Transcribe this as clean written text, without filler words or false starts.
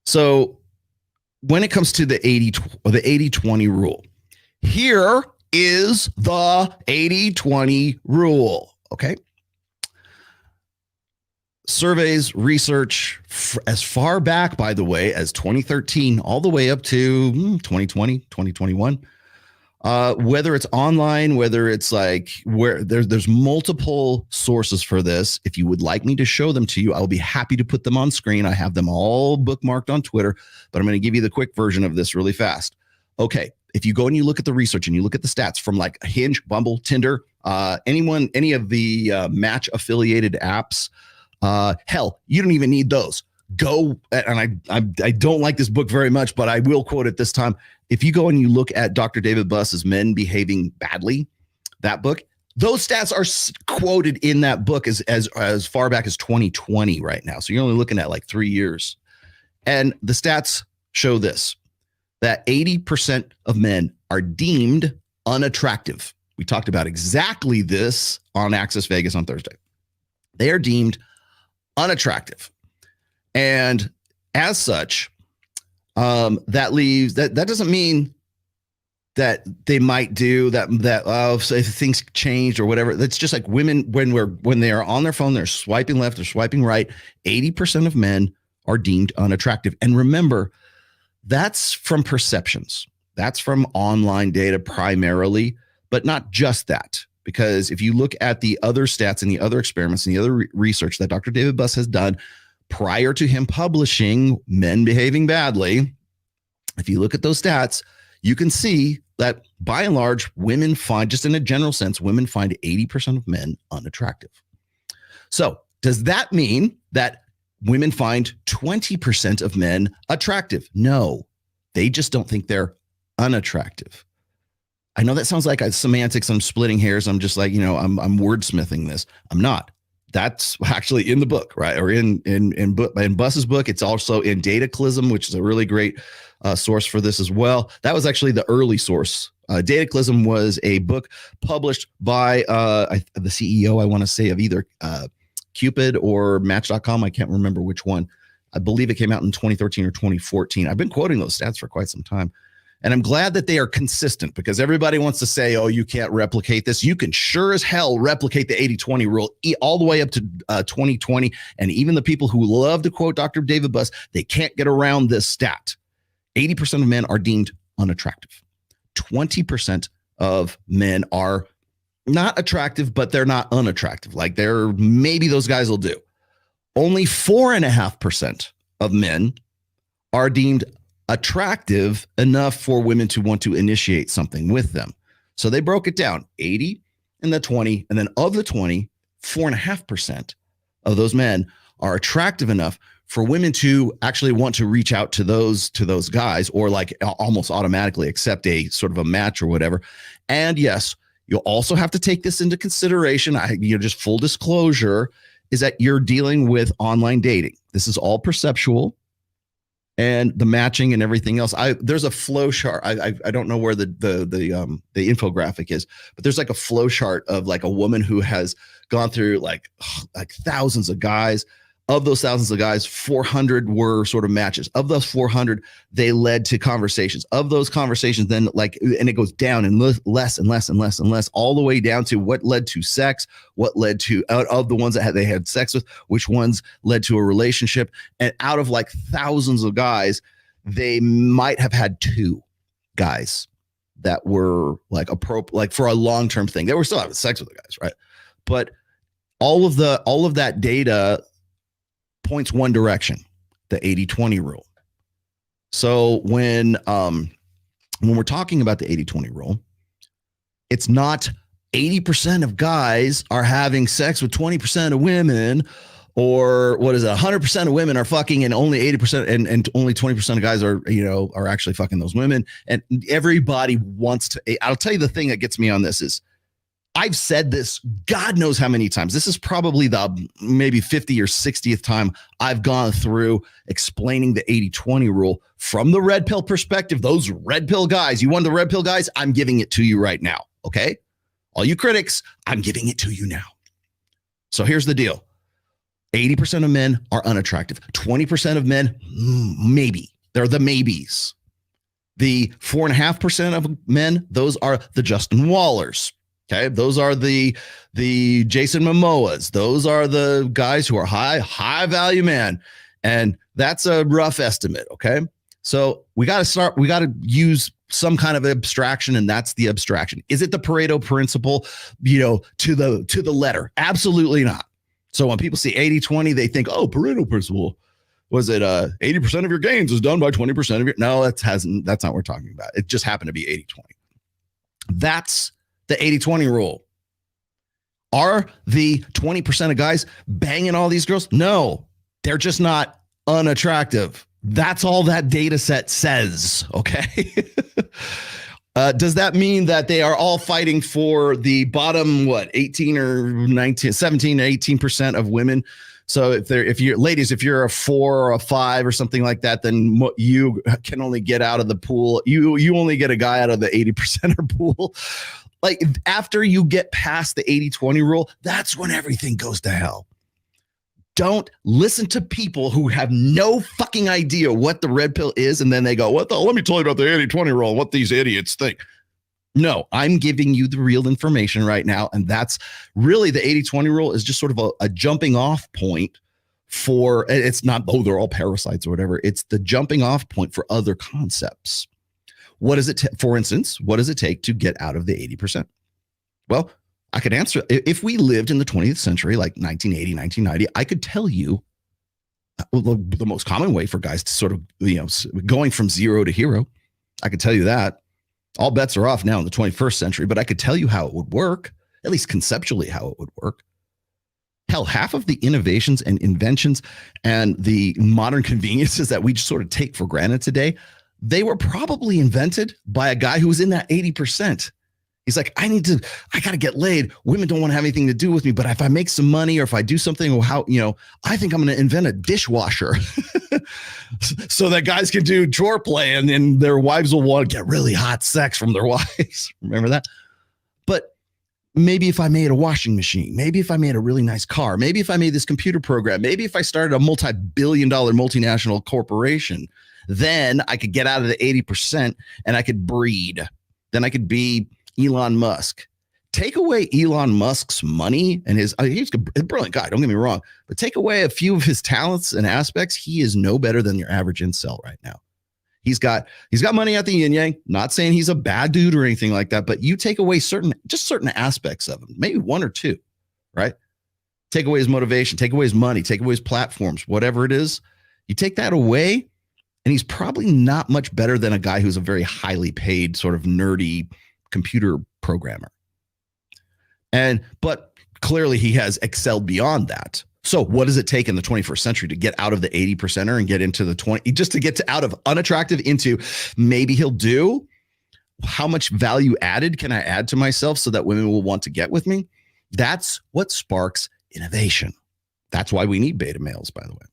So when it comes to the 80-20 rule, here is the 80-20 rule. Okay. Surveys, research as far back, by the way, as 2013, all the way up to 2020, 2021. Whether it's online, whether it's like where there's multiple sources for this. If you would like me to show them to you, I'll be happy to put them on screen. I have them all bookmarked on Twitter, but I'm going to give you the quick version of this really fast. Okay. If you go and you look at the research and you look at the stats from like Hinge, Bumble, Tinder, any of the match affiliated apps, hell, you don't even need those. Go, and I don't like this book very much, but I will quote it this time. If you go and you look at Dr. David Buss's Men Behaving Badly, that book, those stats are quoted in that book as far back as 2020 right now. So you're only looking at like 3 years. And the stats show this, that 80% of men are deemed unattractive. We talked about exactly this on Access Vegas on Thursday. They are deemed unattractive. And as such, that leaves that doesn't mean that they might do that if things changed or whatever. That's just like women when they are on their phone, they're swiping left or swiping right. 80% of men are deemed unattractive. And remember, that's from perceptions. That's from online data primarily, but not just that. Because if you look at the other stats and the other experiments and the other research that Dr. David Buss has done prior to him publishing Men Behaving Badly, if you look at those stats, you can see that by and large, women find, just in a general sense, women find 80% of men unattractive. So does that mean that women find 20% of men attractive? No, they just don't think they're unattractive. I know that sounds like semantics. I'm splitting hairs. I'm just like, I'm wordsmithing this. I'm not. That's actually in the book, right? Or in Buss's book. It's also in Dataclysm, which is a really great source for this as well. That was actually the early source. Dataclysm was a book published by the CEO, I want to say, of either Cupid or Match.com. I can't remember which one. I believe it came out in 2013 or 2014. I've been quoting those stats for quite some time. And I'm glad that they are consistent, because everybody wants to say, oh, you can't replicate this. You can sure as hell replicate the 80-20 rule all the way up to 2020. And even the people who love to quote Dr. David Buss, they can't get around this stat. 80% of men are deemed unattractive. 20% of men are not attractive, but they're not unattractive. Like maybe those guys will do. Only 4.5% of men are deemed attractive enough for women to want to initiate something with them. So they broke it down, 80 and the 20. And then of the 20, 4.5% of those men are attractive enough for women to actually want to reach out to those guys, or like almost automatically accept a sort of a match or whatever. And yes, you'll also have to take this into consideration. Just full disclosure is that you're dealing with online dating. This is all perceptual. And the matching and everything else. There's a flow chart. I don't know where the infographic is, but there's like a flow chart of like a woman who has gone through like thousands of guys. Of those thousands of guys, 400 were sort of matches. Of those 400, they led to conversations. Of those conversations, then and it goes down and less and less and less and less, all the way down to what led to sex, what led to out of the ones that they had sex with, which ones led to a relationship. And out of like thousands of guys, they might have had 2 guys that were like like for a long-term thing. They were still having sex with the guys, right? But all of that data points one direction, the 80-20 rule. So when we're talking about the 80-20 rule, it's not 80% of guys are having sex with 20% of women, or what is it? 100% of women are fucking and only 80% and only 20% of guys are actually fucking those women. And everybody wants to. I'll tell you the thing that gets me on this is, I've said this God knows how many times. This is probably the maybe 50 or 60th time I've gone through explaining the 80-20 rule from the red pill perspective. Those red pill guys, you want the red pill guys? I'm giving it to you right now. Okay. All you critics, I'm giving it to you now. So here's the deal. 80% of men are unattractive. 20% of men, maybe. They're the maybes. The 4.5% of men, those are the Justin Wallers. Okay, those are the Jason Momoas. Those are the guys who are high value man, and that's a rough estimate. Okay, so we got to use some kind of abstraction, and that's the abstraction. Is it the Pareto principle? To the letter? Absolutely not. So when people see 80-20, they think, oh, Pareto principle. Was it 80% of your gains is done by 20% of your? No, that's not what we're talking about. It just happened to be 80-20. That's the 80-20 rule. Are the 20% of guys banging all these girls? No, they're just not unattractive. That's all that data set says. Okay. Does that mean that they are all fighting for the bottom, 18 or 19, 17 or 18% of women? So if you're a 4 or a 5 or something like that, then you can only get out of the pool. You only get a guy out of the 80% pool. Like after you get past the 80-20 rule, that's when everything goes to hell. Don't listen to people who have no fucking idea what the red pill is. And then they go, let me tell you about the 80-20 rule, what these idiots think. No, I'm giving you the real information right now. And that's really the 80-20 rule is just sort of a jumping off point for, it's not, they're all parasites or whatever. It's the jumping off point for other concepts. What is it? For instance, what does it take to get out of the 80%? Well, I could answer, if we lived in the 20th century, like 1980, 1990, I could tell you the most common way for guys to sort of, going from zero to hero. I could tell you that. All bets are off now in the 21st century, but I could tell you how it would work, at least conceptually how it would work. Hell, half of the innovations and inventions and the modern conveniences that we just sort of take for granted today, they were probably invented by a guy who was in that 80%. He's like, I got to get laid. Women don't want to have anything to do with me, but if I make some money or if I do something, I think I'm going to invent a dishwasher so that guys can do chore play and then their wives will want to get really hot sex from their wives. Remember that? But maybe if I made a washing machine, maybe if I made a really nice car, maybe if I made this computer program, maybe if I started a multi-billion-dollar multinational corporation, then I could get out of the 80% and I could breed. Then I could be Elon Musk. Take away Elon Musk's money and he's a brilliant guy, don't get me wrong, but take away a few of his talents and aspects, he is no better than your average incel right now. He's got money at the yin yang, not saying he's a bad dude or anything like that, but you take away certain aspects of him, maybe one or two, right? Take away his motivation, take away his money, take away his platforms, whatever it is, you take that away and he's probably not much better than a guy who's a very highly paid sort of nerdy computer programmer. But clearly he has excelled beyond that. So what does it take in the 21st century to get out of the 80%er and get into the 20, just to get out of unattractive into maybe he'll do? How much value added can I add to myself so that women will want to get with me? That's what sparks innovation. That's why we need beta males, by the way.